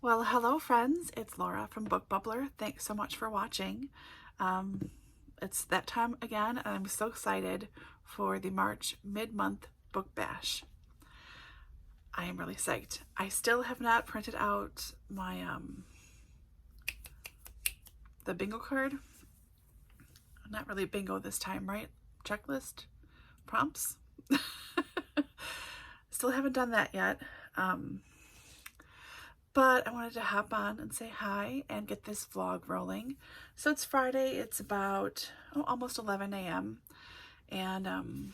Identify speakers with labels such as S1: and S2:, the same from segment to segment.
S1: Well, hello friends, it's Laura from Book Bubbler. Thanks so much for watching. It's that time again, and I'm so excited for the March mid-month book bash. I am really psyched. I still have not printed out my the bingo card. Not really bingo this time, right? Checklist? Prompts? Still haven't done that yet. But I wanted to hop on and say hi and get this vlog rolling. So it's Friday, it's about almost 11 a.m. and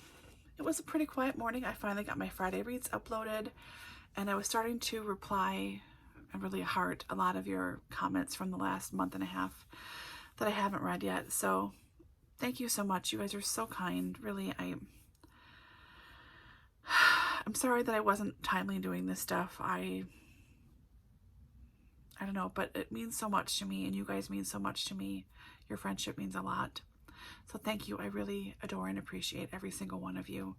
S1: it was a pretty quiet morning. I finally got my Friday reads uploaded, and I was starting to reply and really heart a lot of your comments from the last month and a half that I haven't read yet. So thank you so much. You guys are so kind. Really, I'm sorry that I wasn't timely doing this stuff. I don't know, but it means so much to me, and you guys mean so much to me. Your friendship means a lot. So thank you. I really adore and appreciate every single one of you.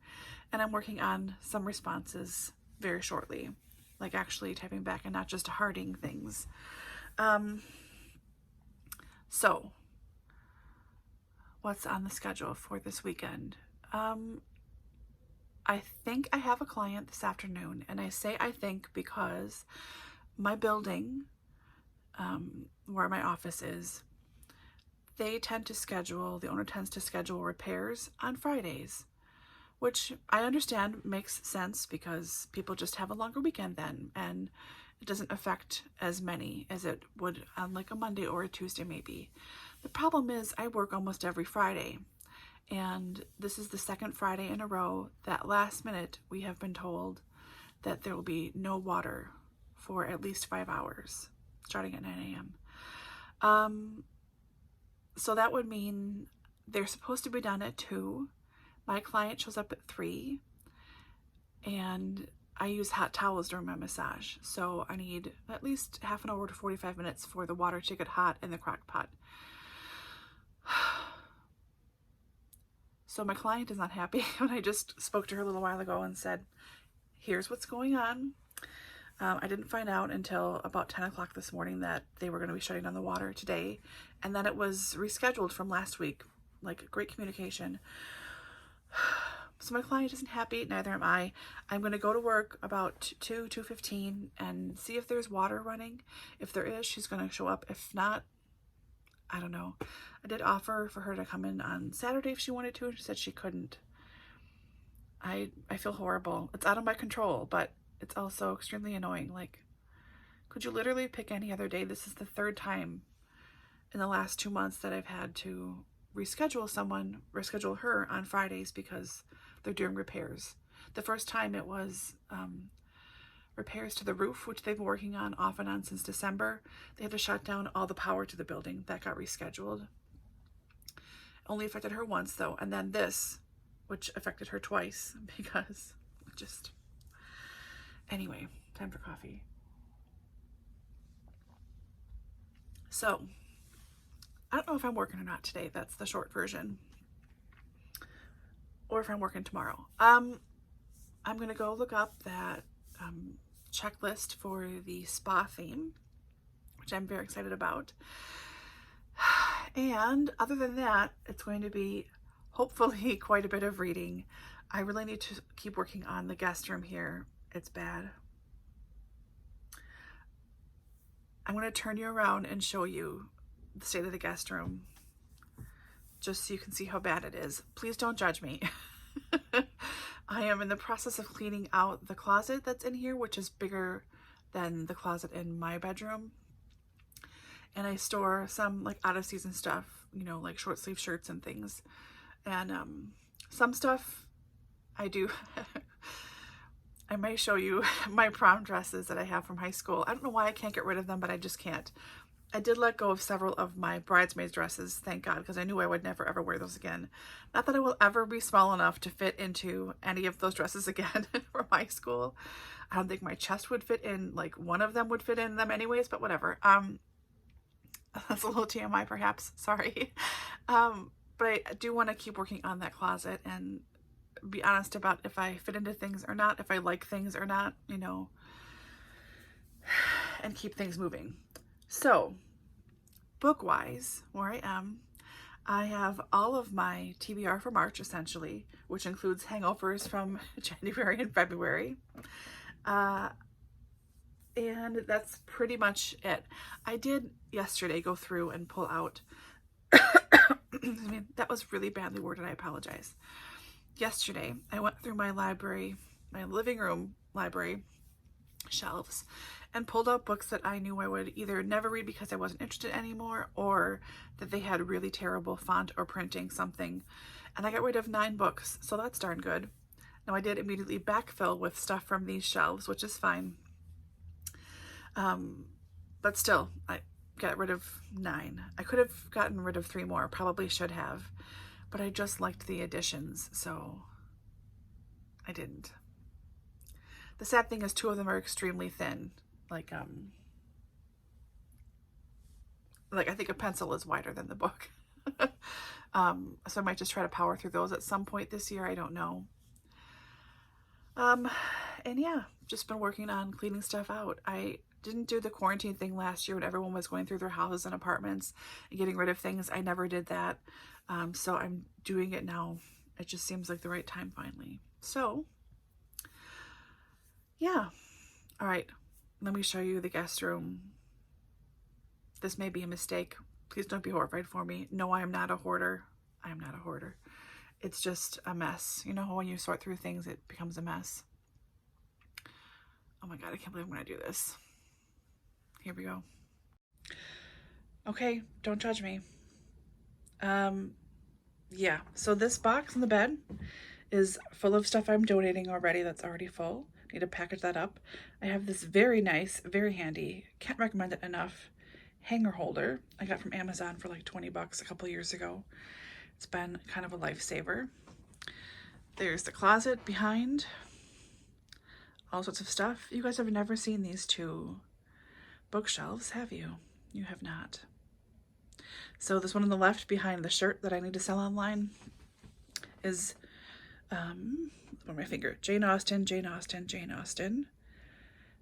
S1: And I'm working on some responses very shortly, like actually typing back and not just hearting things. So what's on the schedule for this weekend? I think I have a client this afternoon, and I say I think because my building, where my office is, the owner tends to schedule repairs on Fridays, which I understand makes sense because people just have a longer weekend then, and it doesn't affect as many as it would on like a Monday or a Tuesday maybe. The problem is I work almost every Friday, and this is the second Friday in a row that last minute we have been told that there will be no water for at least 5 hours starting at 9 a.m. So that would mean they're supposed to be done at 2. My client shows up at 3, and I use hot towels during my massage. So I need at least half an hour to 45 minutes for the water to get hot in the crock pot. So my client is not happy, and I just spoke to her a little while ago and said, here's what's going on. I didn't find out until about 10 o'clock this morning that they were going to be shutting down the water today, and then it was rescheduled from last week. Like, great communication. So my client isn't happy, neither am I. I'm going to go to work about 2:15 and see if there's water running. If there is, she's going to show up. If not, I don't know. I did offer for her to come in on Saturday if she wanted to, and she said she couldn't. I feel horrible. It's out of my control, but it's also extremely annoying. Like, could you literally pick any other day? This is the third time in the last 2 months that I've had to reschedule her on Fridays because they're doing repairs. The first time it was repairs to the roof, which they've been working on off and on since December. They had to shut down all the power to the building. That got rescheduled. Only affected her once though, and then this, which affected her twice because just... Anyway, time for coffee. So, I don't know if I'm working or not today. That's the short version. Or if I'm working tomorrow. I'm going to go look up that checklist for the spa theme, which I'm very excited about. And other than that, it's going to be hopefully quite a bit of reading. I really need to keep working on the guest room here. It's bad. I'm going to turn you around and show you the state of the guest room, just so you can see how bad it is. Please don't judge me. I am in the process of cleaning out the closet that's in here, which is bigger than the closet in my bedroom. And I store some like out of season stuff, you know, like short sleeve shirts and things. And some stuff I do. I may show you my prom dresses that I have from high school. I don't know why I can't get rid of them, but I just can't. I did let go of several of my bridesmaids dresses, thank God, because I knew I would never ever wear those again. Not that I will ever be small enough to fit into any of those dresses again from high school. I don't think my chest would fit in, like one of them would fit in them anyways, but whatever. That's a little TMI perhaps, sorry. But I do want to keep working on that closet and be honest about if I fit into things or not, if I like things or not, you know. and keep things moving. So, book-wise, where I am, I have all of my TBR for March, essentially, which includes hangovers from January and February. And that's pretty much it. I did yesterday go through and pull out, I mean, that was really badly worded, I apologize. Yesterday, I went through my library, my living room library shelves, and pulled out books that I knew I would either never read because I wasn't interested anymore, or that they had really terrible font or printing something. And I got rid of 9 books, so that's darn good. Now I did immediately backfill with stuff from these shelves, which is fine. But still, I got rid of 9. I could have gotten rid of 3 more, probably should have, but I just liked the additions, so I didn't. The sad thing is 2 of them are extremely thin. Like I think a pencil is wider than the book. So I might just try to power through those at some point this year. I don't know. And yeah, just been working on cleaning stuff out. I didn't do the quarantine thing last year when everyone was going through their houses and apartments and getting rid of things. I never did that. So I'm doing it now. It just seems like the right time finally. So yeah. All right. Let me show you the guest room. This may be a mistake. Please don't be horrified for me. No, I am not a hoarder. I am not a hoarder. It's just a mess. You know how when you sort through things, it becomes a mess. Oh my God, I can't believe I'm going to do this. Here we go. Okay, don't judge me. Yeah, so this box on the bed is full of stuff I'm donating already that's already full. Need to package that up. I have this very nice, very handy, can't recommend it enough, hanger holder I got from Amazon for like 20 bucks a couple years ago. It's been kind of a lifesaver. There's the closet behind. All sorts of stuff. You guys have never seen these 2 bookshelves, have you? You have not. So this one on the left behind the shirt that I need to sell online is, on my finger, Jane Austen, Jane Austen, Jane Austen.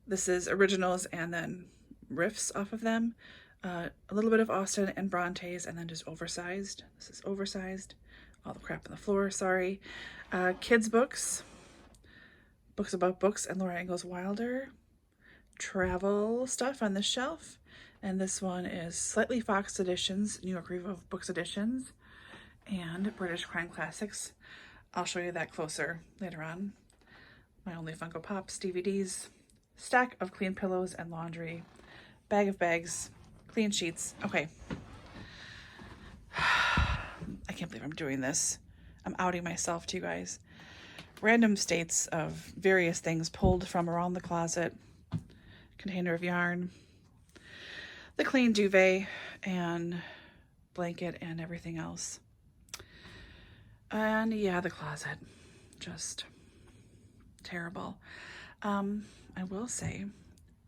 S1: This is originals and then riffs off of them. A little bit of Austen and Brontes, and then just oversized. This is oversized. All the crap on the floor, sorry. Kids books. Books about books and Laura Ingalls Wilder. Travel stuff on this shelf. And this one is Slightly Foxed Editions, New York Review of Books Editions, and British Crime Classics. I'll show you that closer later on. My Only Funko Pops, DVDs, stack of clean pillows and laundry, bag of bags, clean sheets. Okay. I can't believe I'm doing this. I'm outing myself to you guys. Random states of various things pulled from around the closet. Container of yarn. The clean duvet and blanket and everything else. And yeah, the closet. Just terrible. I will say,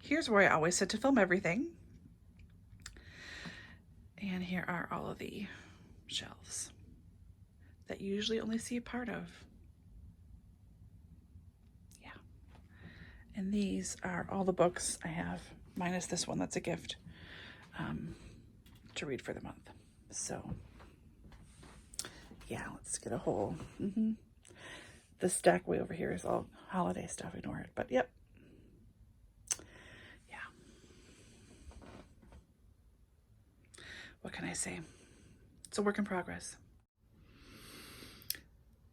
S1: here's where I always sit to film everything. And here are all of the shelves that you usually only see a part of. Yeah. And these are all the books I have, minus this one that's a gift to read for the month. So yeah, let's get a whole. The stack way over here is all holiday stuff. Ignore it. But yep. Yeah. What can I say? It's a work in progress.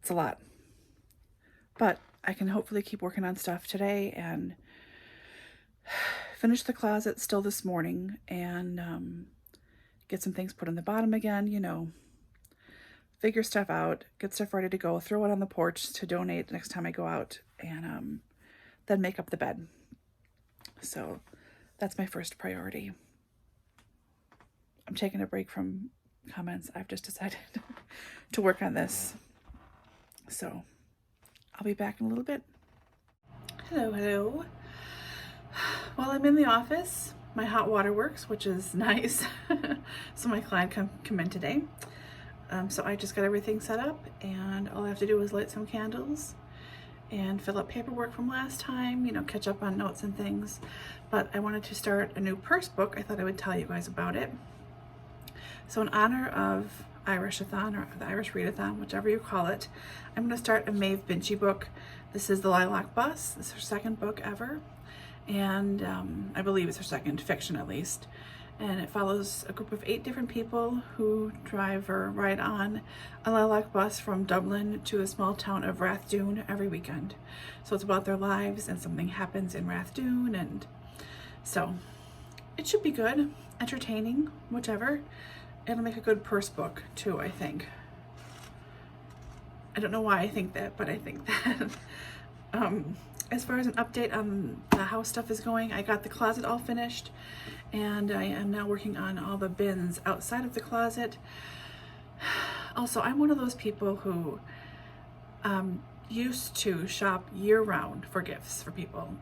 S1: It's a lot. But I can hopefully keep working on stuff today and finish the closet still this morning and get some things put in the bottom again, you know, figure stuff out, get stuff ready to go, throw it on the porch to donate next time I go out, and then make up the bed. So that's my first priority. I'm taking a break from comments. I've just decided to work on this. So I'll be back in a little bit. Hello, hello. Well, I'm in the office. My hot water works, which is nice. So my client come in today. So I just got everything set up, and all I have to do is light some candles and fill up paperwork from last time, you know, catch up on notes and things. But I wanted to start a new purse book. I thought I would tell you guys about it. So in honor of Irishathon, or the Irish Readathon, whichever you call it, I'm going to start a Maeve Binchy book. This is The Lilac Bus. This is her second book ever, and I believe it's her second fiction at least. And it follows a group of 8 different people who drive or ride on a lilac bus from Dublin to the small town of Rathdoon every weekend. So it's about their lives, and something happens in Rathdoon, and so it should be good, entertaining, whichever. It'll make a good purse book too, I think. I don't know why I think that, but I think that. As far as an update on how stuff is going, I got the closet all finished, and I am now working on all the bins outside of the closet. Also, I'm one of those people who used to shop year-round for gifts for people.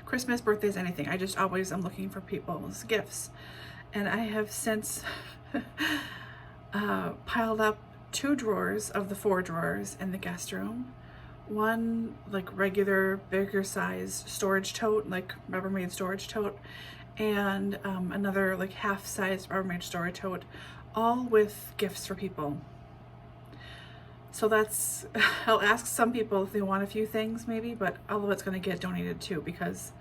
S1: Christmas, birthdays, anything. I just always am looking for people's gifts. And I have since piled up 2 drawers of the 4 drawers in the guest room. One like regular bigger size storage tote, like Rubbermaid storage tote, and another like half-size Rubbermaid storage tote, all with gifts for people. So that's, I'll ask some people if they want a few things maybe, but all of it's going to get donated too, because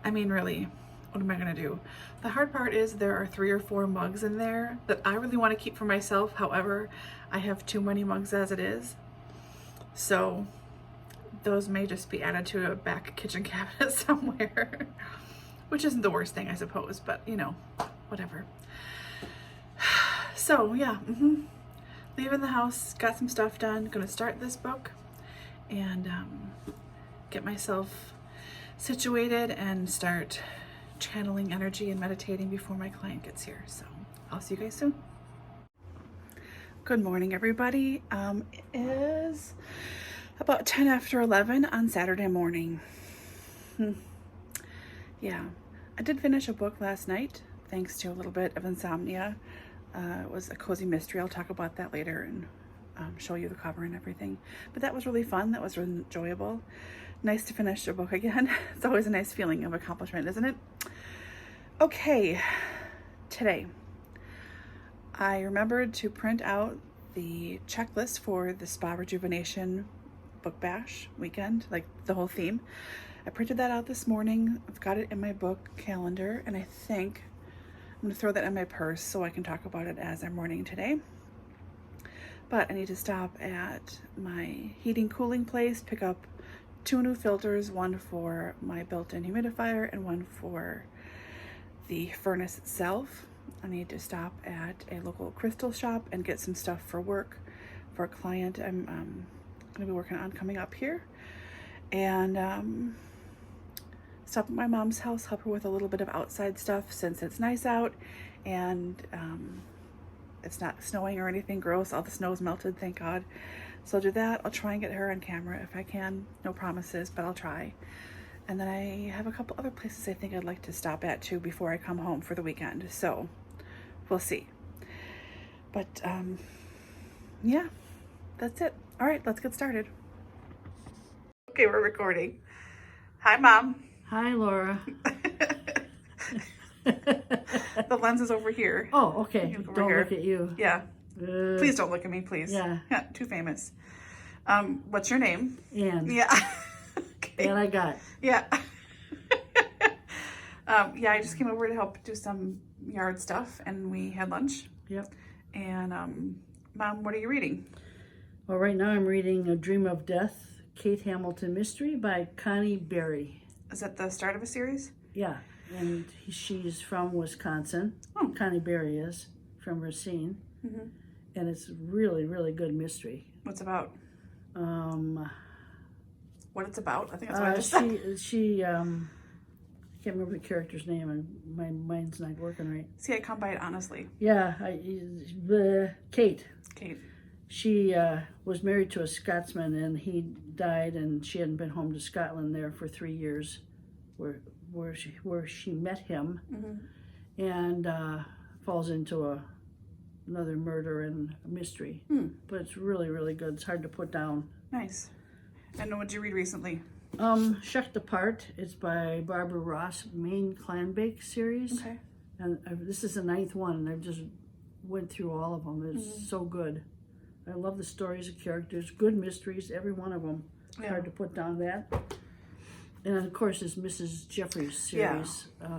S1: I mean, really, what am I going to do? The hard part is there are 3 or 4 mugs in there that I really want to keep for myself. However, I have too many mugs as it is. So those may just be added to a back kitchen cabinet somewhere, which isn't the worst thing, I suppose, but you know, whatever. So yeah, leaving the house, got some stuff done, gonna start this book and get myself situated and start channeling energy and meditating before my client gets here. So I'll see you guys soon. Good morning, everybody. It is about 10 after 11 on Saturday morning. Yeah, I did finish a book last night thanks to a little bit of insomnia. It was a cozy mystery. I'll talk about that later and show you the cover and everything. But that was really fun. That was really enjoyable. Nice to finish a book again. It's always a nice feeling of accomplishment, isn't it? Okay, today I remembered to print out the checklist for the Spa Rejuvenation Book Bash weekend, like the whole theme. I printed that out this morning. I've got it in my book calendar, and I think I'm going to throw that in my purse so I can talk about it as I'm running today. But I need to stop at my heating cooling place, pick up 2 new filters, one for my built-in humidifier and one for the furnace itself. I need to stop at a local crystal shop and get some stuff for work for a client I'm going to be working on coming up here. And stop at my mom's house, help her with a little bit of outside stuff since it's nice out and it's not snowing or anything gross. All the snow's melted, thank God. So I'll do that. I'll try and get her on camera if I can. No promises, but I'll try. And then I have a couple other places I think I'd like to stop at too before I come home for the weekend. So we'll see. But yeah, that's it. All right, let's get started. Okay, we're recording. Hi, Mom.
S2: Hi, Laura.
S1: The lens is over here.
S2: Oh, okay.
S1: Over
S2: Don't
S1: here.
S2: look at you.
S1: Yeah. Please don't look at me, please.
S2: Yeah.
S1: Too famous. What's your name?
S2: Ann.
S1: Yeah. Okay.
S2: And I got.
S1: Yeah. Yeah, I just came over to help do some yard stuff, and we had lunch.
S2: Yep.
S1: And Mom, what are you reading?
S2: Well, right now I'm reading A Dream of Death, Kate Hamilton Mystery by Connie Berry.
S1: Is that the start of a series?
S2: Yeah, and she's from Wisconsin.
S1: Oh.
S2: Connie Berry is from Racine.
S1: Mm-hmm.
S2: And it's really, really good mystery.
S1: What's about? What it's about? I think that's what I just said.
S2: She I can't remember the character's name, and my mind's not working right.
S1: See, I come by it honestly.
S2: Yeah, Kate.
S1: Kate.
S2: She was married to a Scotsman, and he died, and she hadn't been home to Scotland there for 3 years, where she met him,
S1: Mm-hmm.
S2: and falls into another murder and a mystery. But it's really, really good. It's hard to put down.
S1: Nice. And what did you read recently?
S2: Shucked Apart. It's by Barbara Ross, Maine Clan Bake series.
S1: Okay.
S2: And this is the 9th one, and I've just went through all of them. It's so good. I love the stories, the characters, good mysteries, every one of them.
S1: Yeah.
S2: Hard to put down that. And of course, it's Mrs. Jeffries series. Yeah.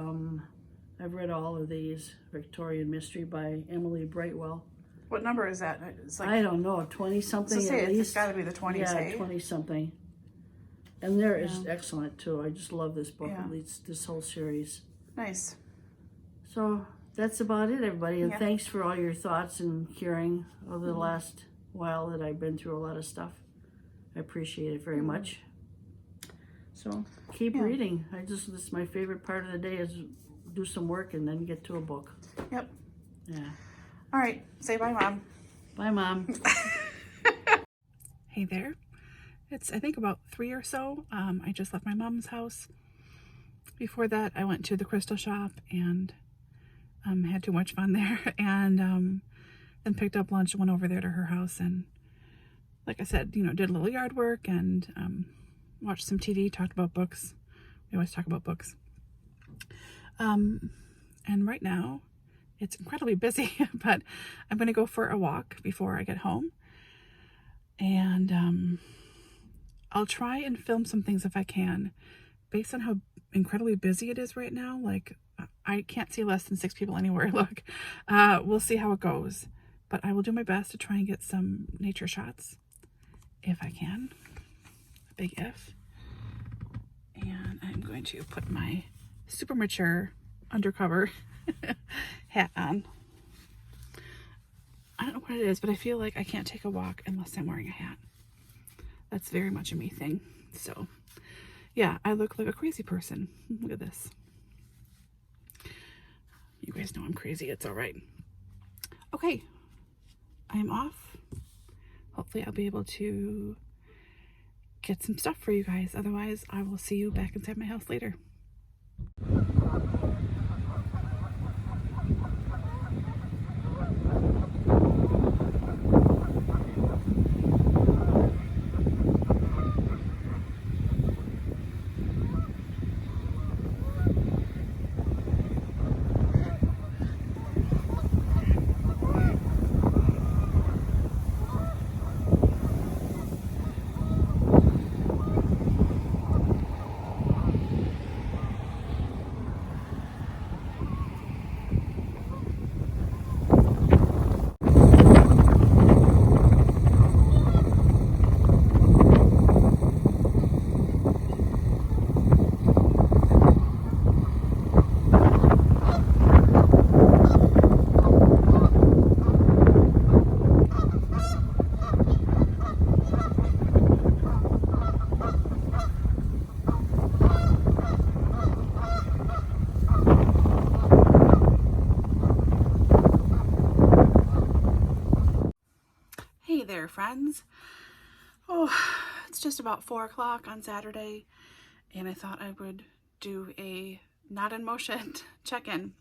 S2: I've read all of these. Victorian Mystery by Emily Brightwell.
S1: What number is that? It's like,
S2: I don't know, 20-something
S1: so
S2: at least.
S1: It's got to be the 20s,
S2: Yeah,
S1: eh?
S2: 20-something. And there is excellent too. I just love this book,
S1: Yeah.
S2: this whole series.
S1: Nice.
S2: So that's about it, everybody. And thanks for all your thoughts and hearing over the last while that I've been through a lot of stuff. I appreciate it very much. So keep reading. This is my favorite part of the day, is do some work and then get to a book.
S1: Yep.
S2: Yeah.
S1: All right. Say bye, Mom.
S2: Bye, Mom.
S1: Hey there. It's, I think, about 3 or so. I just left my mom's house. Before that, I went to the crystal shop and had too much fun there. And then picked up lunch, went over there to her house, and like I said, did a little yard work and watched some TV, talked about books. We always talk about books. And right now, it's incredibly busy, but I'm going to go for a walk before I get home. And I'll try and film some things if I can. Based on how incredibly busy it is right now, like I can't see less than 6 people anywhere I look. We'll see how it goes. But I will do my best to try and get some nature shots if I can. A big if. And I'm going to put my super mature undercover hat on. I don't know what it is, but I feel like I can't take a walk unless I'm wearing a hat. That's very much a me thing. So, yeah, I look like a crazy person. Look at this. You guys know I'm crazy. It's all right. Okay. I am off. Hopefully I'll be able to get some stuff for you guys. Otherwise, I will see you back inside my house later. Hey there, friends. Oh, it's just about 4 o'clock on Saturday, and I thought I would do a not in motion check-in.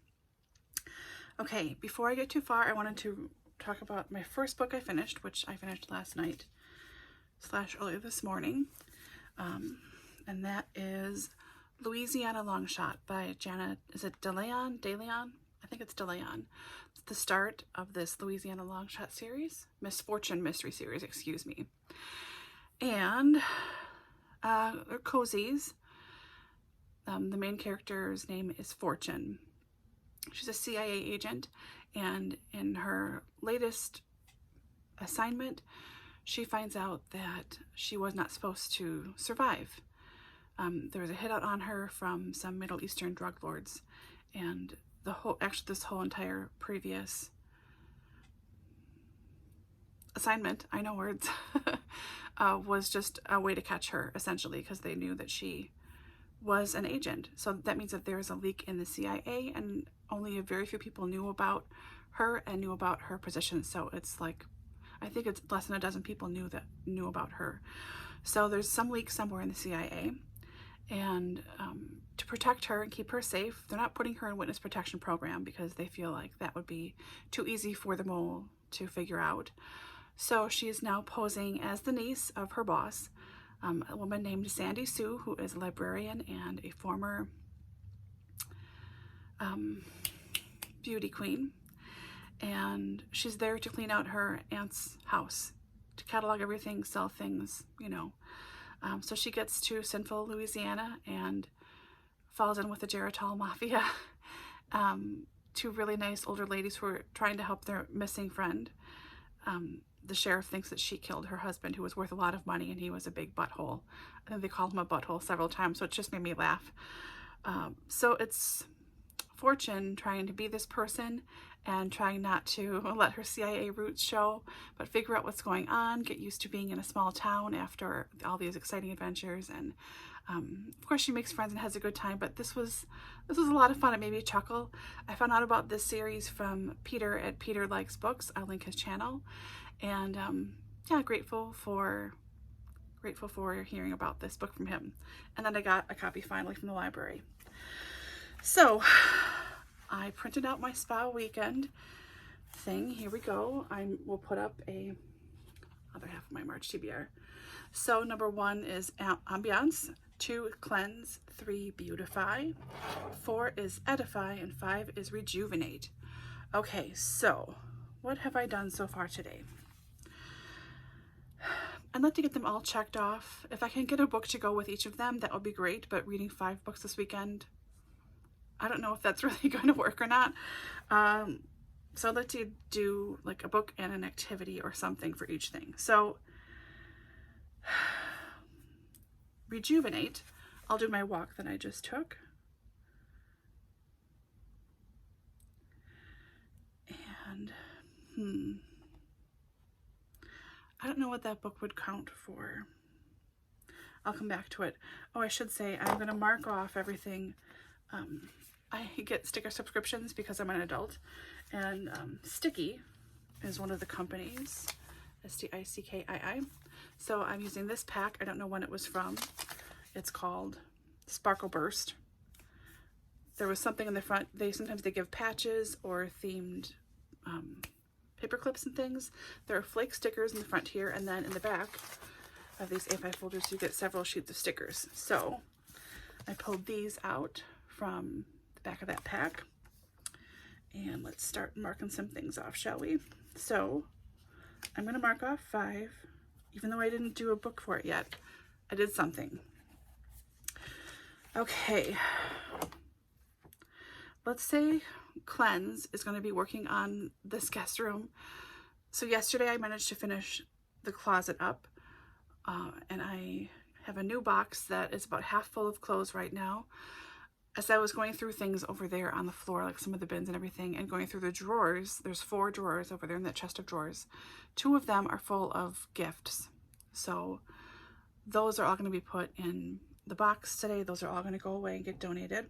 S1: Okay, before I get too far, I wanted to talk about my first book I finished, which I finished last night / earlier this morning, and that is Louisiana Longshot by Jana. Is it DeLeon? I think it's DeLeon. It's the start of this Louisiana Longshot series, Misfortune Mystery Series, excuse me. And they're cozies. The main character's name is Fortune. She's a CIA agent, and in her latest assignment, she finds out that she was not supposed to survive. There was a hit out on her from some Middle Eastern drug lords, and this whole entire previous assignment, I know words, was just a way to catch her, essentially, because they knew that she was an agent. So that means that there was a leak in the CIA, and only a very few people knew about her and knew about her position. So it's like, I think it's less than a dozen people knew about her. So there's some leak somewhere in the CIA, and to protect her and keep her safe, they're not putting her in witness protection program because they feel like that would be too easy for the mole to figure out. So she is now posing as the niece of her boss, a woman named Sandy Sue, who is a librarian and a former beauty queen. And she's there to clean out her aunt's house, to catalog everything, sell things, you know. So she gets to sinful Louisiana and falls in with the Geritol Mafia. Two really nice older ladies who are trying to help their missing friend. The sheriff thinks that she killed her husband, who was worth a lot of money, and he was a big butthole. I think they called him a butthole several times, so it just made me laugh. So it's Fortune trying to be this person and trying not to let her CIA roots show, but figure out what's going on, get used to being in a small town after all these exciting adventures. And of course she makes friends and has a good time, but this was a lot of fun. It made me chuckle. I found out about this series from Peter at Peter Likes Books. I'll link his channel. And yeah, grateful for hearing about this book from him. And then I got a copy finally from the library. So I printed out my spa weekend thing. Here we go. Will put up a other half of my March TBR. So number 1 is ambiance, 2 cleanse, 3 beautify, 4 is edify, and 5 is rejuvenate. Okay, so what have I done so far today? I'd like to get them all checked off. If I can get a book to go with each of them, that would be great, but reading 5 books this weekend, I don't know if that's really going to work or not. So I'd like to do like a book and an activity or something for each thing. So rejuvenate, I'll do my walk that I just took. And I don't know what that book would count for. I'll come back to it. Oh, I should say I'm going to mark off everything. I get sticker subscriptions because I'm an adult, and Sticky is one of the companies, STICKII. So I'm using this pack. I don't know when it was from. It's called Sparkle Burst. There was something in the front. Sometimes they give patches or themed paper clips and things. There are flake stickers in the front here, and then in the back of these A5 folders you get several sheets of stickers. So I pulled these out from the back of that pack, and let's start marking some things off, shall we? So I'm going to mark off 5, even though I didn't do a book for it yet. I did something. Okay, let's say Cleanse is going to be working on this guest room. So yesterday I managed to finish the closet up, and I have a new box that is about half full of clothes right now. As I was going through things over there on the floor, like some of the bins and everything, and going through the drawers, there's 4 drawers over there in that chest of drawers. 2 of them are full of gifts. So those are all going to be put in the box today. Those are all going to go away and get donated.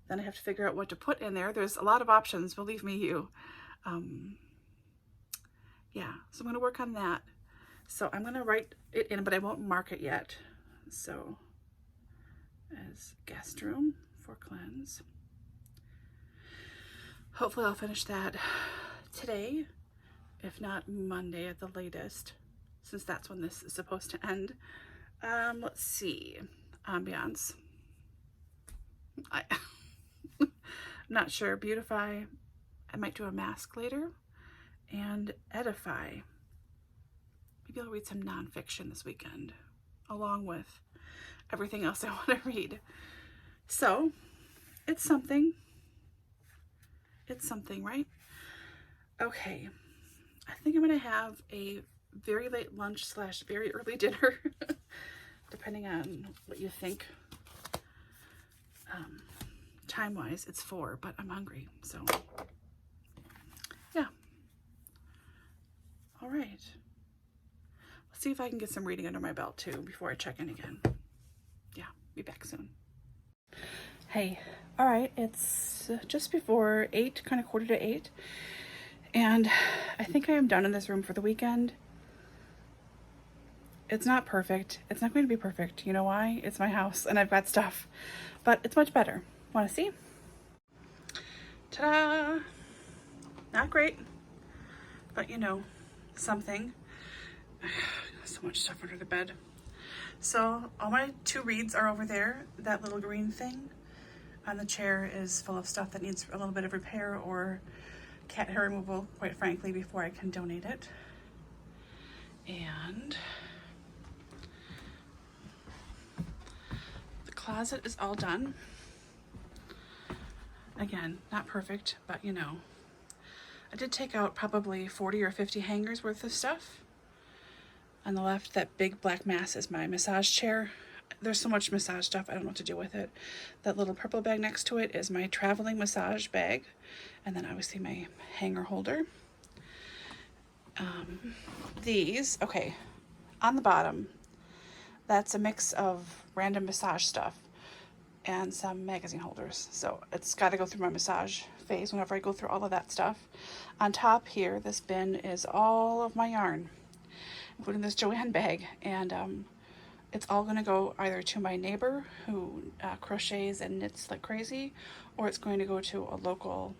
S1: Then I have to figure out what to put in there. There's a lot of options, believe me, you. Yeah, so I'm going to work on that. So I'm going to write it in, but I won't mark it yet. So as guest room for Cleanse. Hopefully I'll finish that today, if not Monday at the latest, since that's when this is supposed to end. Let's see. Ambiance. I'm not sure. Beautify. I might do a mask later. And edify. Maybe I'll read some nonfiction this weekend, along with everything else I want to read. So, it's something. It's something, right? Okay. I think I'm going to have a very late lunch / very early dinner, depending on what you think. Time-wise, it's 4, but I'm hungry, so yeah. All right. Let's see if I can get some reading under my belt, too, before I check in again. Yeah, be back soon. Hey, all right, it's just before 8, kind of 7:45, and I think I am done in this room for the weekend. It's not perfect. It's not going to be perfect. You know why? It's my house, and I've got stuff, but it's much better. Want to see? Ta-da! Not great, but you know, something. So much stuff under the bed. So all my 2 reeds are over there. That little green thing on the chair is full of stuff that needs a little bit of repair or cat hair removal, quite frankly, before I can donate it. And the closet is all done. Again, not perfect, but you know. I did take out probably 40 or 50 hangers worth of stuff. On the left, that big black mass is my massage chair. There's so much massage stuff, I don't know what to do with it. That little purple bag next to it is my traveling massage bag. And then obviously my hanger holder. These, okay, on the bottom, that's a mix of random massage stuff and some magazine holders. So it's got to go through my massage phase whenever I go through all of that stuff. On top here, this bin is all of my yarn, including this Joanne bag. And it's all going to go either to my neighbor who crochets and knits like crazy, or it's going to go to a local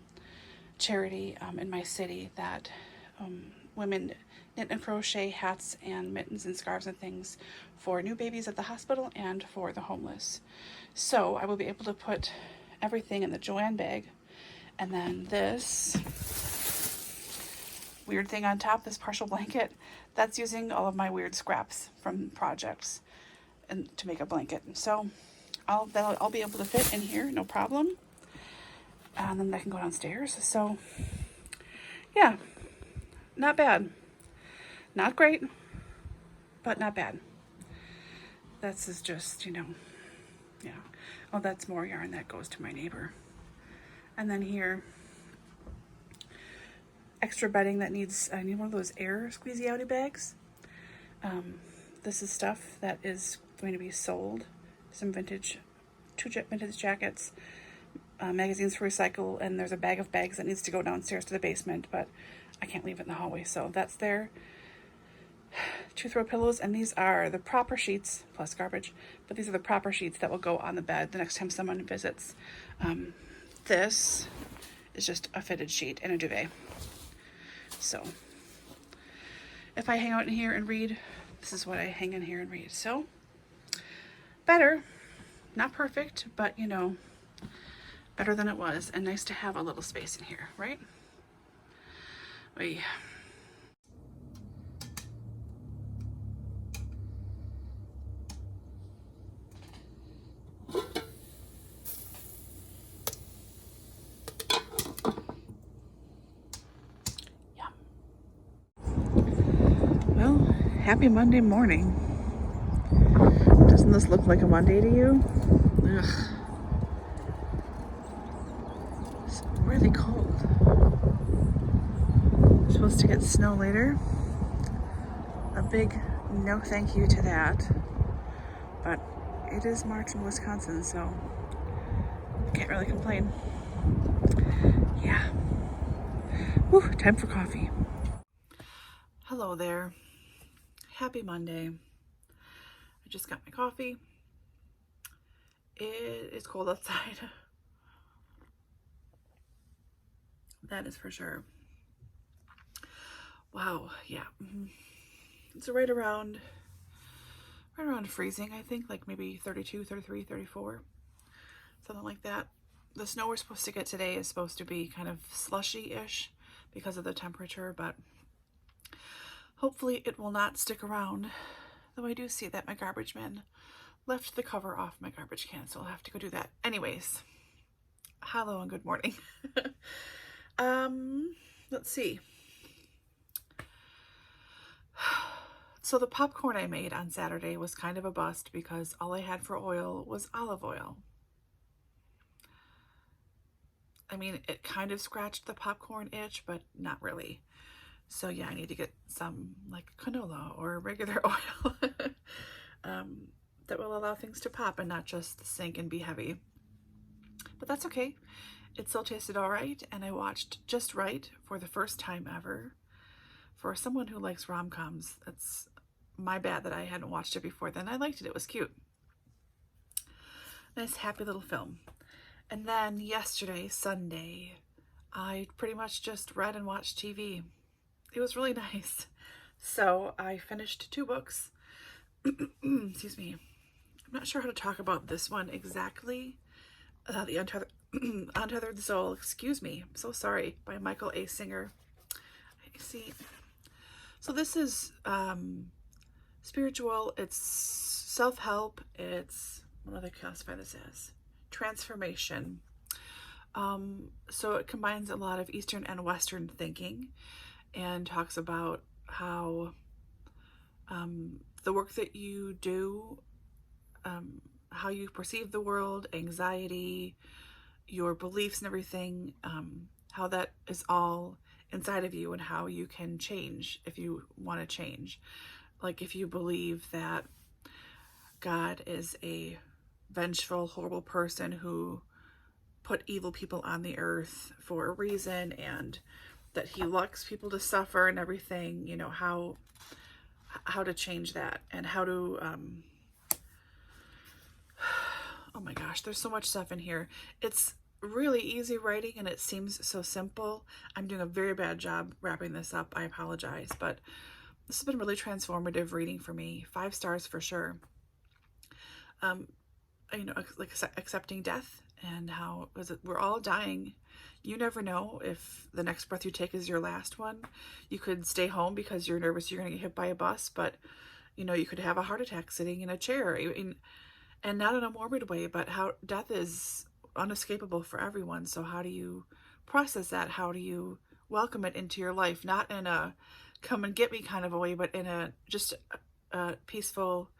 S1: charity in my city that women knit and crochet hats and mittens and scarves and things for new babies at the hospital and for the homeless. So I will be able to put everything in the Joanne bag, and then this weird thing on top, this partial blanket, that's using all of my weird scraps from projects and to make a blanket. So I'll be able to fit in here, no problem. And then I can go downstairs. So yeah, not bad. Not great, but not bad. This is just, you know, yeah. Oh, that's more yarn that goes to my neighbor. And then here, extra bedding that needs, I need one of those air squeezy outy bags. This is stuff that is going to be sold. Some vintage, 2 vintage jackets, magazines for recycle, and there's a bag of bags that needs to go downstairs to the basement, but I can't leave it in the hallway, so that's there. 2 throw pillows, and these are the proper sheets, plus garbage, but these are the proper sheets that will go on the bed the next time someone visits. This is just a fitted sheet and a duvet. So if I hang out in here and read, this is what I hang in here and read. So better, not perfect, but you know, better than it was, and nice to have a little space in here, right? Well, happy Monday morning. Doesn't this look like a Monday to you? Ugh. It's really cold. We're supposed to get snow later. A big no thank you to that. But it is March in Wisconsin, so can't really complain. Yeah. Whew, time for coffee. Hello there. Happy Monday. I just got my coffee. It is cold outside. That is for sure. Wow, yeah. It's right around freezing, I think, like maybe 32, 33, 34, something like that. The snow we're supposed to get today is supposed to be kind of slushy-ish because of the temperature, but hopefully it will not stick around. Though I do see that my garbage man left the cover off my garbage can, so I'll have to go do that. Anyways, hello and good morning. Let's see. So the popcorn I made on Saturday was kind of a bust because all I had for oil was olive oil. I mean, it kind of scratched the popcorn itch, but not really. So yeah, I need to get some like canola or regular oil that will allow things to pop and not just sink and be heavy. But that's okay. It still tasted all right, and I watched Just Right for the first time ever. For someone who likes rom-coms, that's my bad that I hadn't watched it before then. I liked it. It was cute. Nice, happy little film. And then yesterday, Sunday, I pretty much just read and watched TV. It was really nice. So I finished 2 books. excuse me. I'm not sure how to talk about this one exactly. The Untethered Soul, excuse me. I'm so sorry, by Michael A. Singer. I see. So this is spiritual, it's self-help, it's, what do they classify this as? Transformation. So it combines a lot of Eastern and Western thinking and talks about how the work that you do, how you perceive the world, anxiety, your beliefs and everything, how that is all inside of you and how you can change if you want to change. Like if you believe that God is a vengeful, horrible person who put evil people on the earth for a reason and that he likes people to suffer and everything, you know, how to change that and how to, oh my gosh, there's so much stuff in here. It's really easy writing and it seems so simple. I'm doing a very bad job wrapping this up. I apologize, but this has been really transformative reading for me. 5 stars for sure. You know, like accepting death and how we're all dying. You never know if the next breath you take is your last one. You could stay home because you're nervous you're going to get hit by a bus, but you know, you could have a heart attack sitting in a chair, and not in a morbid way, but how death is unescapable for everyone. So how do you process that? How do you welcome it into your life? Not in a come and get me kind of a way, but in a just a peaceful,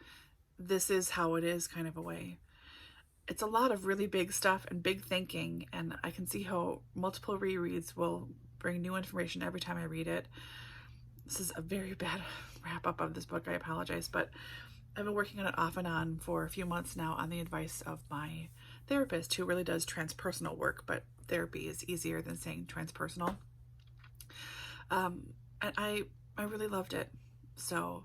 S1: this is how it is kind of a way. It's a lot of really big stuff and big thinking, and I can see how multiple rereads will bring new information every time I read it. This is a very bad wrap up of this book. I apologize, but I've been working on it off and on for a few months now on the advice of my therapist, who really does transpersonal work, but therapy is easier than saying transpersonal. And I really loved it. So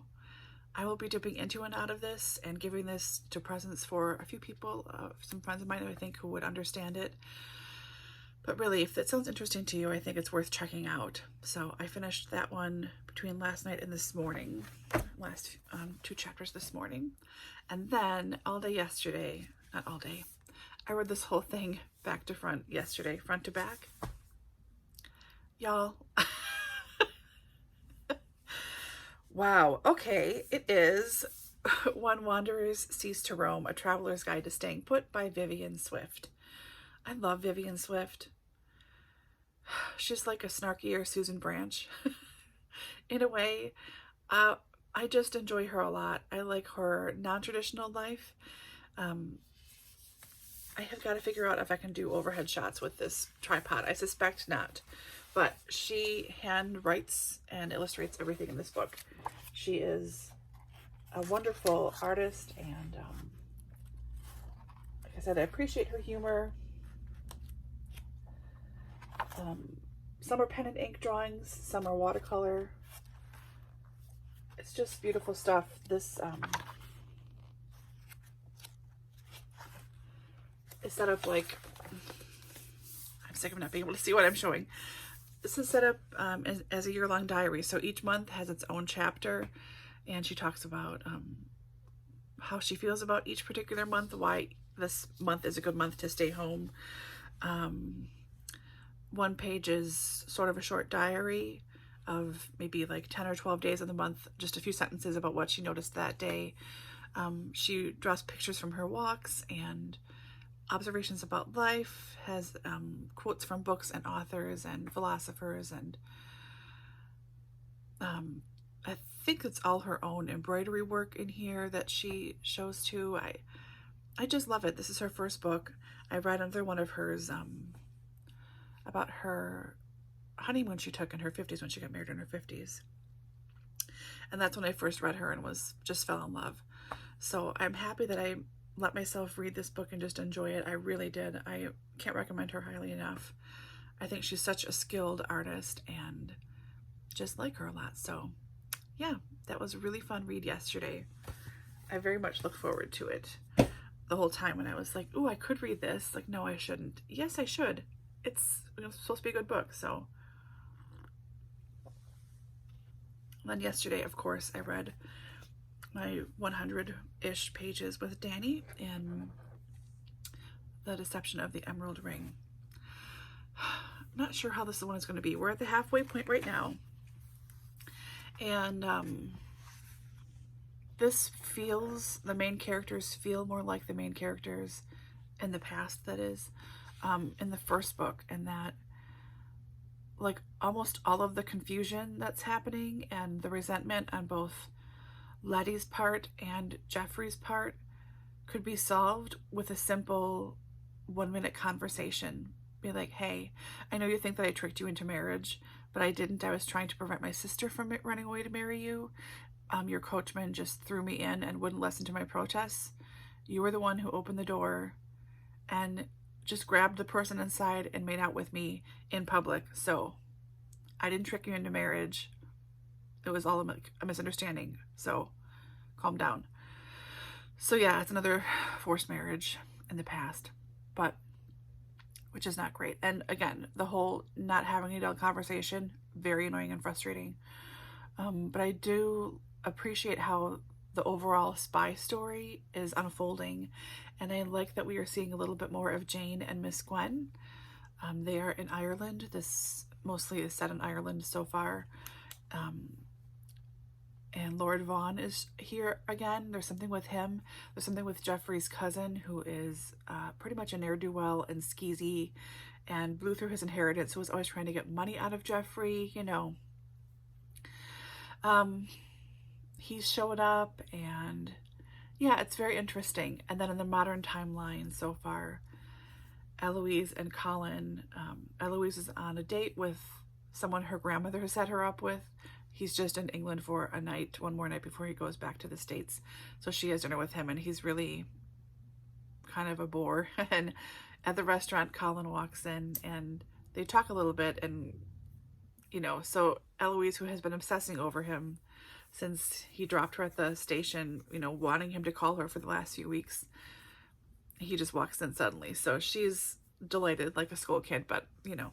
S1: I will be dipping into and out of this and giving this to presents for a few people, some friends of mine I think who would understand it. But really, if that sounds interesting to you, I think it's worth checking out. So I finished that one between last night and this morning, last 2 chapters this morning. And then all day yesterday, not all day, I read this whole thing back to front yesterday, front to back. Y'all. Wow. Okay. It is When Wanderers Cease to Roam, A Traveler's Guide to Staying Put by Vivian Swift. I love Vivian Swift. She's like a snarkier Susan Branch in a way. I just enjoy her a lot. I like her non-traditional life. I have got to figure out if I can do overhead shots with this tripod. I suspect not. But she hand writes and illustrates everything in this book. She is a wonderful artist, and like I said, I appreciate her humor. Some are pen and ink drawings, some are watercolor. It's just beautiful stuff. This is set up like, I'm sick of not being able to see what I'm showing. This is set up as a year-long diary. So each month has its own chapter, and she talks about how she feels about each particular month, why this month is a good month to stay home. One page is sort of a short diary of maybe like 10 or 12 days of the month, just a few sentences about what she noticed that day. She draws pictures from her walks and observations about life, has quotes from books and authors and philosophers, and I think it's all her own embroidery work in here that she shows too. I just love it. This is her first book. I read another one of hers about her honeymoon she took in her 50s when she got married in her 50s. And that's when I first read her and just fell in love. So I'm happy that I let myself read this book and just enjoy it. I really did. I can't recommend her highly enough. I think she's such a skilled artist and just like her a lot. So yeah, that was a really fun read yesterday. I very much look forward to it. The whole time when I was like, oh, I could read this. Like, no, I shouldn't. Yes, I should. It's supposed to be a good book. So then yesterday, of course, I read my 100-ish pages with Danny in The Deception of the Emerald Ring. Not sure how this one is going to be. We're at the halfway point right now. And this feels, the main characters feel more like the main characters in the past, that is, in the first book, and that like almost all of the confusion that's happening and the resentment on both Letty's part and Jeffries' part could be solved with a simple 1-minute conversation. Be like, hey, I know you think that I tricked you into marriage, but I didn't. I was trying to prevent my sister from running away to marry you. Your coachman just threw me in and wouldn't listen to my protests. You were the one who opened the door and just grabbed the person inside and made out with me in public. So I didn't trick you into marriage. It was all a misunderstanding. So calm down. So yeah, it's another forced marriage in the past, but which is not great. And again, the whole not having an adult conversation, very annoying and frustrating. But I do appreciate how the overall spy story is unfolding. And I like that we are seeing a little bit more of Jane and Miss Gwen. They are in Ireland. This mostly is set in Ireland so far. And Lord Vaughan is here again. There's something with him. There's something with Jeffrey's cousin, who is pretty much a ne'er-do-well and skeezy and blew through his inheritance, so was always trying to get money out of Jeffrey, you know. He's showing up, and yeah, it's very interesting. And then in the modern timeline so far, Eloise and Colin, Eloise is on a date with someone her grandmother set her up with. He's just in England for a night, one more night before he goes back to the States. So she has dinner with him, and he's really kind of a bore. And at the restaurant, Colin walks in and they talk a little bit, and, you know, so Eloise, who has been obsessing over him since he dropped her at the station, you know, wanting him to call her for the last few weeks, he just walks in suddenly. So she's delighted like a school kid, but, you know,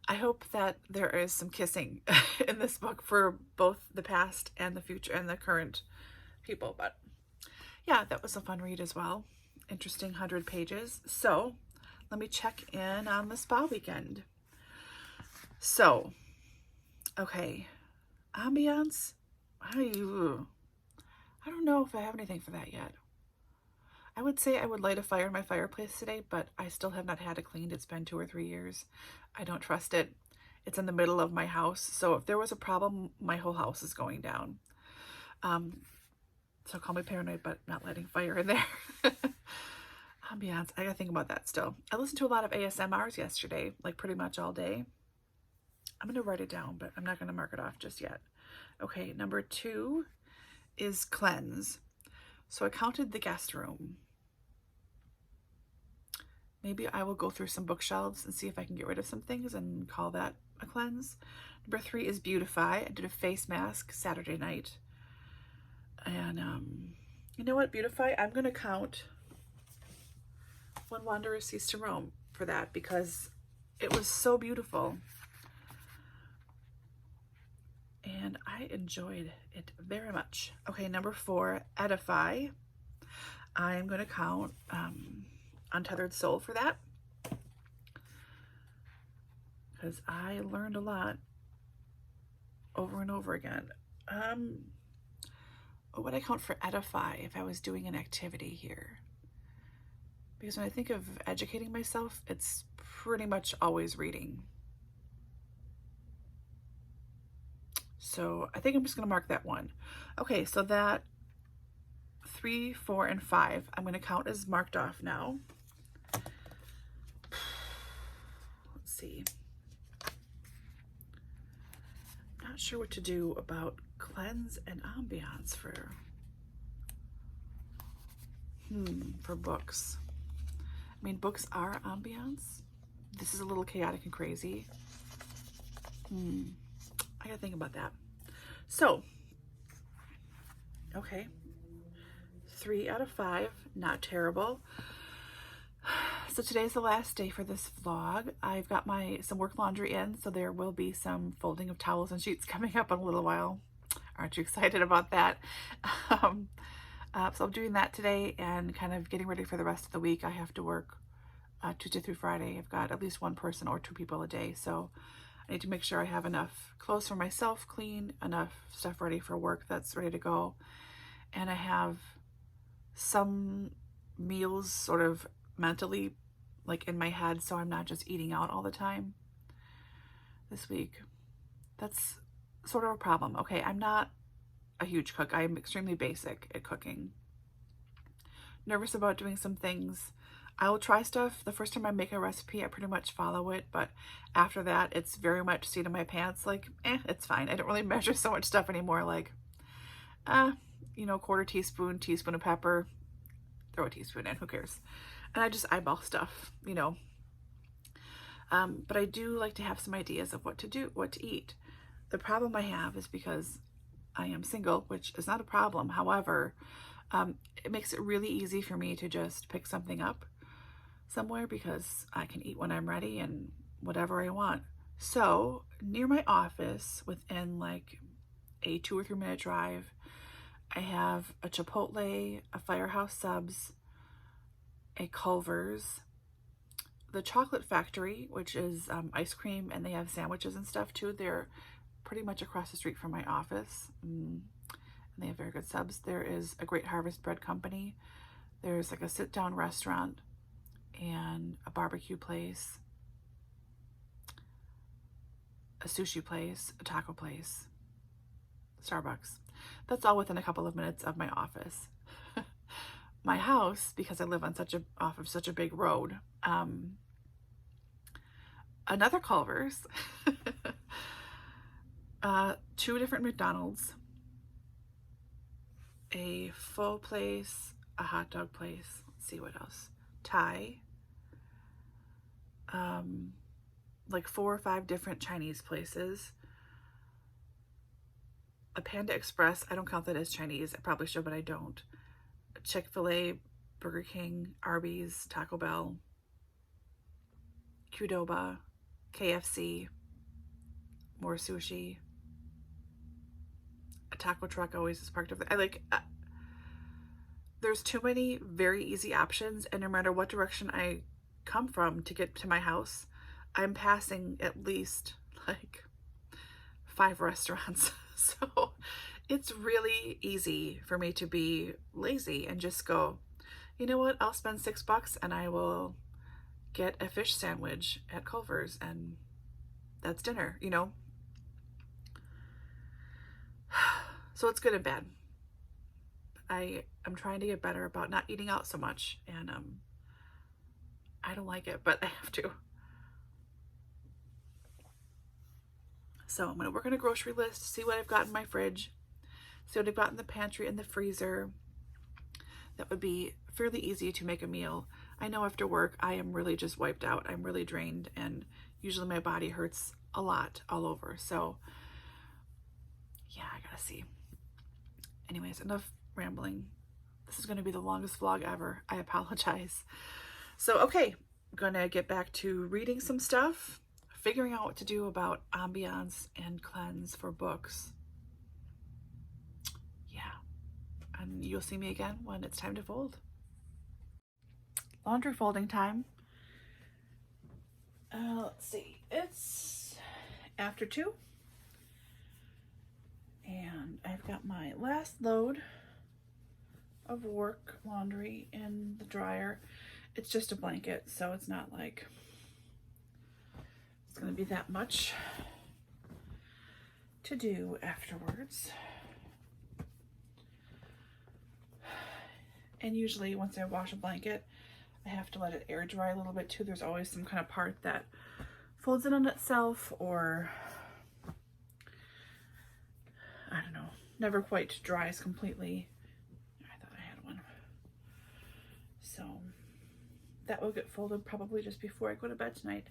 S1: I hope that there is some kissing in this book for both the past and the future and the current people. But yeah, that was a fun read as well. Interesting 100 pages. So let me check in on the spa weekend. So, okay, ambiance. I don't know if I have anything for that yet. I would say I would light a fire in my fireplace today, but I still have not had it cleaned. It's been 2 or 3 years. I don't trust it. It's in the middle of my house, so if there was a problem, my whole house is going down. So call me paranoid, but not lighting fire in there. Ambiance, I gotta think about that still. I listened to a lot of ASMRs yesterday, like pretty much all day. I'm gonna write it down, but I'm not gonna mark it off just yet. Okay, number 2 is cleanse. So I counted the guest room. Maybe I will go through some bookshelves and see if I can get rid of some things and call that a cleanse. Number 3 is beautify. I did a face mask Saturday night. And you know what, beautify, I'm going to count When Wanderers Cease to Roam for that, because it was so beautiful. And I enjoyed it very much. Okay, number 4, edify. I'm going to count Untethered Soul for that, because I learned a lot over and over again. What would I count for edify if I was doing an activity here? Because when I think of educating myself, it's pretty much always reading. So I think I'm just going to mark that one. Okay, so that 3, 4, and 5, I'm going to count as marked off now. Let's see. Not sure what to do about cleanse and ambiance for books. I mean, books are ambiance. This is a little chaotic and crazy. I gotta think about that. So, okay, 3 out of 5, not terrible. So today's the last day for this vlog. I've got some work laundry in, so there will be some folding of towels and sheets coming up in a little while, Aren't you excited about that? Um, so I'm doing that today and kind of getting ready for the rest of the week. I have to work Tuesday through Friday. I've got at least one person or two people a day. So I need to make sure I have enough clothes for myself clean, enough stuff ready for work that's ready to go. And I have some meals sort of mentally like in my head, so I'm not just eating out all the time this week. That's sort of a problem. Okay, I'm not a huge cook. I'm extremely basic at cooking. Nervous about doing some things. I will try stuff. The first time I make a recipe, I pretty much follow it, but after that, it's very much seat in my pants, like, it's fine. I don't really measure so much stuff anymore, like, you know, quarter teaspoon, teaspoon of pepper, throw a teaspoon in, who cares? And I just eyeball stuff, you know. But I do like to have some ideas of what to do, what to eat. The problem I have is because I am single, which is not a problem. However, it makes it really easy for me to just pick something up somewhere because I can eat when I'm ready and whatever I want. So near my office, within like a 2 or 3 minute drive, I have a Chipotle, a Firehouse Subs, a Culver's, the Chocolate Factory, which is ice cream, and they have sandwiches and stuff too. They're pretty much across the street from my office, and they have very good subs. There is a Great Harvest Bread Company. There's like a sit-down restaurant and a barbecue place, a sushi place, a taco place, Starbucks. That's all within a couple of minutes of my office. My house, because I live on off of such a big road, another Culver's, 2 different McDonald's, a pho place, a hot dog place. Let's see what else. Thai, like 4 or 5 different Chinese places. A Panda Express. I don't count that as Chinese. I probably should, but I don't. Chick-fil-A, Burger King, Arby's, Taco Bell, Qdoba, KFC, more sushi. A taco truck always is parked over there. There's too many very easy options, and no matter what direction I come from to get to my house, I'm passing at least like 5 restaurants. So it's really easy for me to be lazy and just go, you know what, I'll spend $6 and I will get a fish sandwich at Culver's, and that's dinner, you know? So it's good and bad. I'm trying to get better about not eating out so much, and I don't like it, but I have to. So I'm gonna work on a grocery list, see what I've got in my fridge, see what I've got in the pantry and the freezer. That would be fairly easy to make a meal. I know after work, I am really just wiped out. I'm really drained, and usually my body hurts a lot all over. So yeah, I gotta see. Anyways, enough rambling. This is gonna be the longest vlog ever. I apologize. So, okay, I'm gonna get back to reading some stuff, figuring out what to do about ambiance and cleanse for books. Yeah, and you'll see me again when it's time to fold. Laundry folding time. Let's see, it's after 2, and I've got my last load of work laundry in the dryer. It's just a blanket, so it's not like it's gonna be that much to do afterwards. And usually once I wash a blanket, I have to let it air dry a little bit too. There's always some kind of part that folds in on itself, or I don't know, never quite dries completely. I thought I had one. So that will get folded probably just before I go to bed tonight,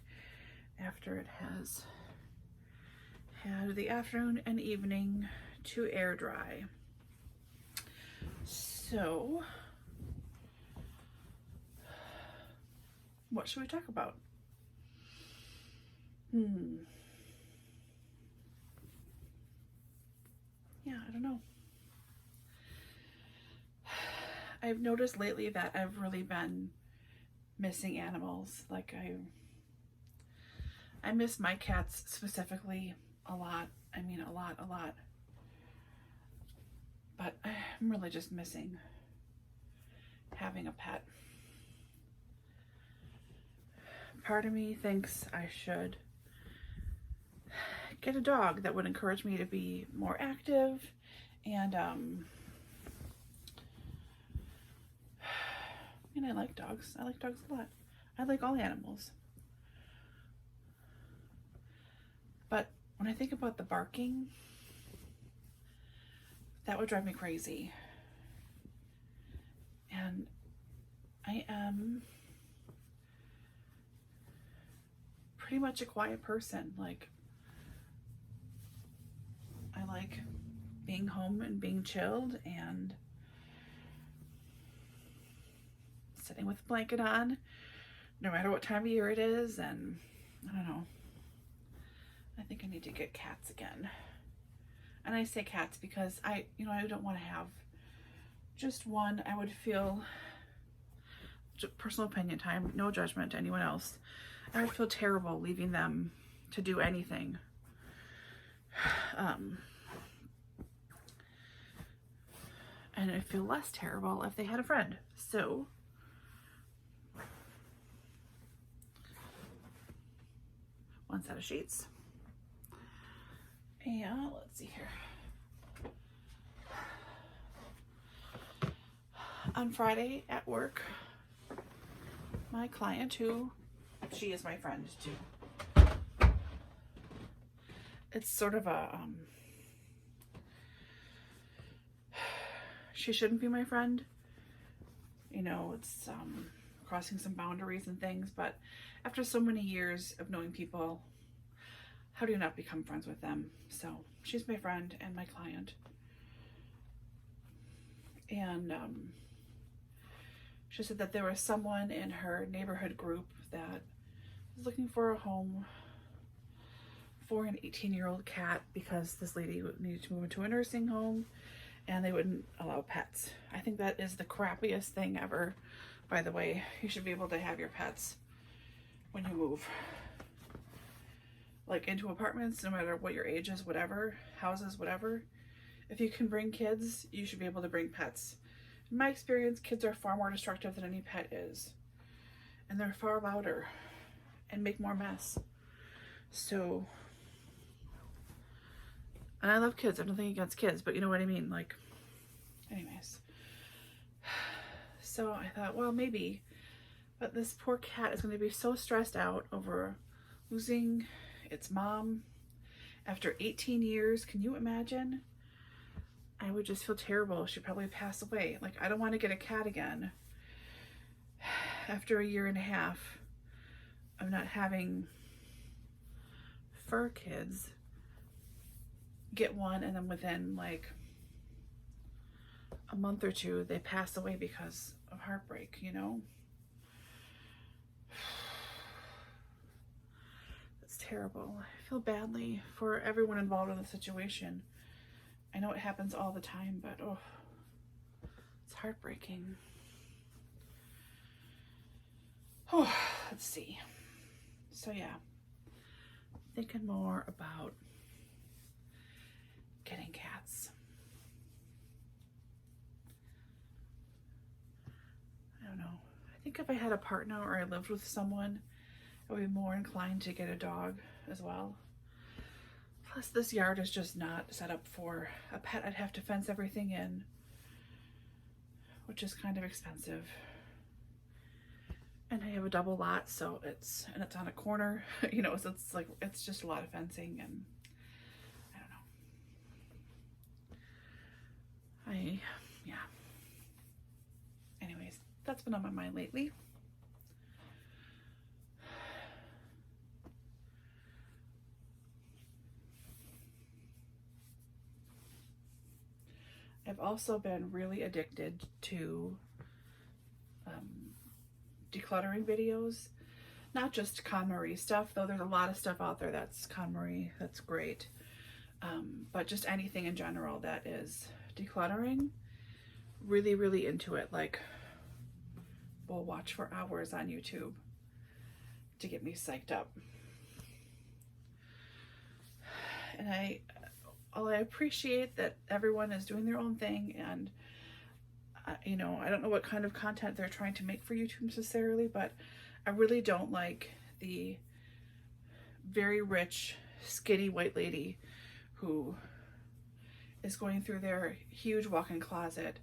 S1: after it has had the afternoon and evening to air dry. So what should we talk about? Yeah, I don't don't know. I've noticed lately that I've really been missing animals. Like I miss my cats specifically a lot. I mean, a lot. But I'm really just missing having a pet. Part of me thinks I should get a dog that would encourage me to be more active and I like dogs. I like dogs a lot. I like all animals. But when I think about the barking, that would drive me crazy. And I am pretty much a quiet person. Like, I like being home and being chilled and sitting with a blanket on, no matter what time of year it is. And I don't know. I think I need to get cats again. And I say cats because I don't want to have just one. I would feel, personal opinion time, no judgment to anyone else, I would feel terrible leaving them to do anything. And I'd feel less terrible if they had a friend. So one set of sheets. And let's see here. On Friday at work, my client, who she is my friend too. It's sort of a she shouldn't be my friend. You know, it's crossing some boundaries and things, but after so many years of knowing people, how do you not become friends with them? So she's my friend and my client. And she said that there was someone in her neighborhood group that was looking for a home for an 18-year-old cat because this lady needed to move into a nursing home and they wouldn't allow pets. I think that is the crappiest thing ever. By the way, you should be able to have your pets when you move. Like into apartments, no matter what your age is, whatever, houses, whatever. If you can bring kids, you should be able to bring pets. In my experience, kids are far more destructive than any pet is. And they're far louder and make more mess. So, and I love kids. I have nothing against kids, but you know what I mean? Like, anyways. So I thought, well, maybe. But this poor cat is going to be so stressed out over losing its mom after 18 years. Can you imagine? I would just feel terrible. She'd probably pass away. Like, I don't want to get a cat again after a year and a half of not having fur kids. Get one, and then within like a month or two, they pass away because of heartbreak, you know? It's terrible. I feel badly for everyone involved in the situation. I know it happens all the time, but oh, it's heartbreaking. Oh, let's see. So yeah, thinking more about getting cats. I don't know. I think if I had a partner or I lived with someone, I would be more inclined to get a dog as well. Plus, this yard is just not set up for a pet. I'd have to fence everything in, which is kind of expensive. And I have a double lot, so it's on a corner, you know, so it's just a lot of fencing, and I don't know. Yeah. Anyways, that's been on my mind lately. I've also been really addicted to decluttering videos. Not just KonMari stuff, though there's a lot of stuff out there that's KonMari, that's great. But just anything in general that is decluttering, really, really into it. Like, we'll watch for hours on YouTube to get me psyched up. And I appreciate that everyone is doing their own thing, and you know, I don't know what kind of content they're trying to make for YouTube necessarily, but I really don't like the very rich, skinny white lady who is going through their huge walk-in closet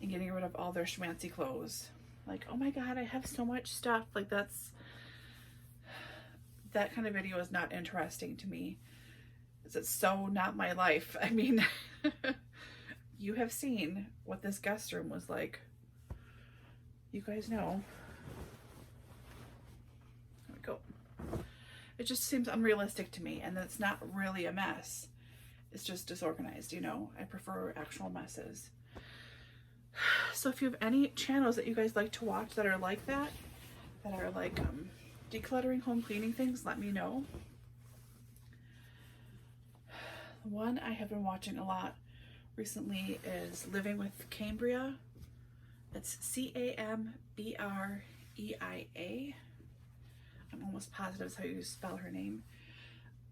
S1: and getting rid of all their schmancy clothes. Like, oh my God, I have so much stuff. Like, that kind of video is not interesting to me. It's so not my life. I mean, you have seen what this guest room was like. You guys know. There we go. It just seems unrealistic to me, and it's not really a mess. It's just disorganized, you know? I prefer actual messes. So if you have any channels that you guys like to watch that are like that are like decluttering, home cleaning things, let me know. The one I have been watching a lot recently is Living with Cambria. It's Cambreia. I'm almost positive that's how you spell her name.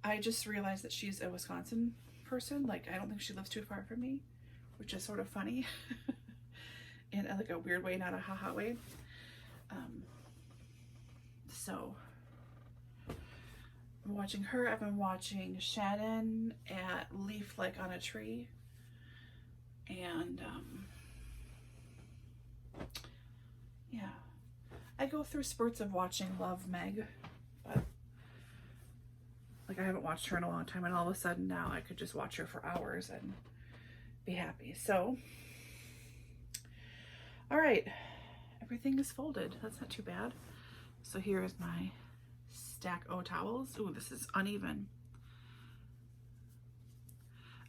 S1: I just realized that she's a Wisconsin person. Like, I don't think she lives too far from me, which is sort of funny. In like a weird way, not a haha way. So I'm watching her. I've been watching Shannon at Leaf Like on a Tree. And yeah, I go through spurts of watching Love Meg, but like, I haven't watched her in a long time, and all of a sudden now I could just watch her for hours and be happy. So, all right, everything is folded. That's not too bad. So here is my stack of towels. Ooh, this is uneven.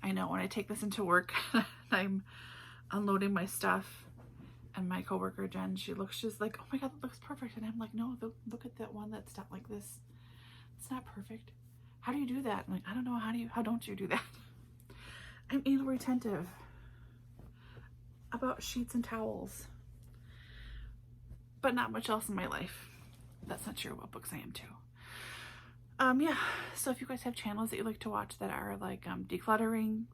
S1: I know, when I take this into work, I'm unloading my stuff, and my coworker Jen, she looks just like, oh my God, that looks perfect. And I'm like, no, look at that one that's not like this. It's not perfect. How do you do that? I'm like, I don't know. How don't you do that? I'm anal retentive about sheets and towels, but not much else in my life. That's not true about books. I am too. Yeah, so if you guys have channels that you like to watch that are like decluttering,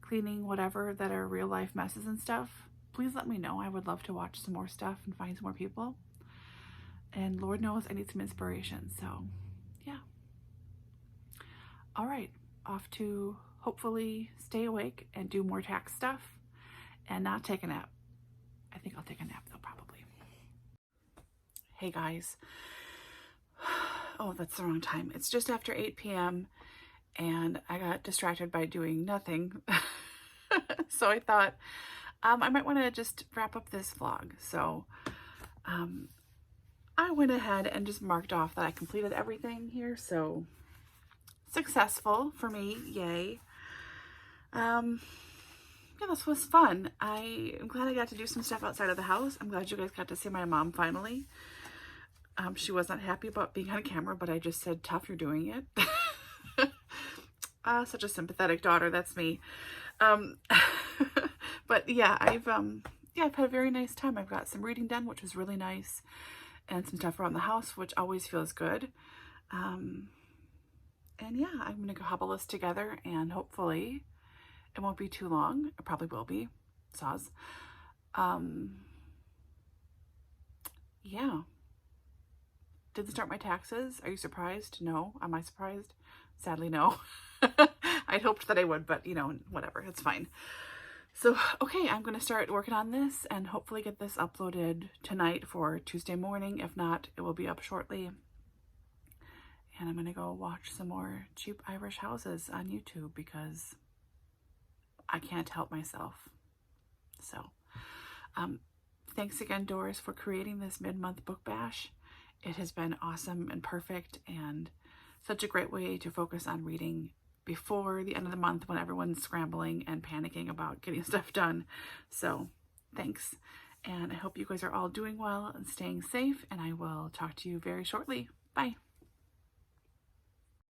S1: cleaning, whatever, that are real life messes and stuff, please let me know. I would love to watch some more stuff and find some more people. And Lord knows I need some inspiration. So yeah. All right, off to hopefully stay awake and do more tax stuff and not take a nap. I think I'll take a nap though, probably. Hey guys. Oh, that's the wrong time. It's just after 8 p.m. and I got distracted by doing nothing. So I thought I might want to just wrap up this vlog. So I went ahead and just marked off that I completed everything here. So successful for me. Yay. Yeah, this was fun. I'm glad I got to do some stuff outside of the house. I'm glad you guys got to see my mom finally. She was not happy about being on camera, but I just said, tough, you're doing it. Such a sympathetic daughter. That's me. But yeah, I've had a very nice time. I've got some reading done, which was really nice, and some stuff around the house, which always feels good. And yeah, I'm gonna go hobble this together, and hopefully it won't be too long. It probably will be. Saws. Yeah. Didn't start my taxes. Are you surprised? No. Am I surprised? Sadly, no. I'd hoped that I would, but you know, whatever. It's fine. So, okay, I'm going to start working on this and hopefully get this uploaded tonight for Tuesday morning. If not, it will be up shortly. And I'm going to go watch some more cheap Irish houses on YouTube because I can't help myself. So, thanks again, Doris, for creating this mid-month book bash. It has been awesome and perfect and such a great way to focus on reading before the end of the month when everyone's scrambling and panicking about getting stuff done. So thanks. And I hope you guys are all doing well and staying safe, and I will talk to you very shortly. Bye.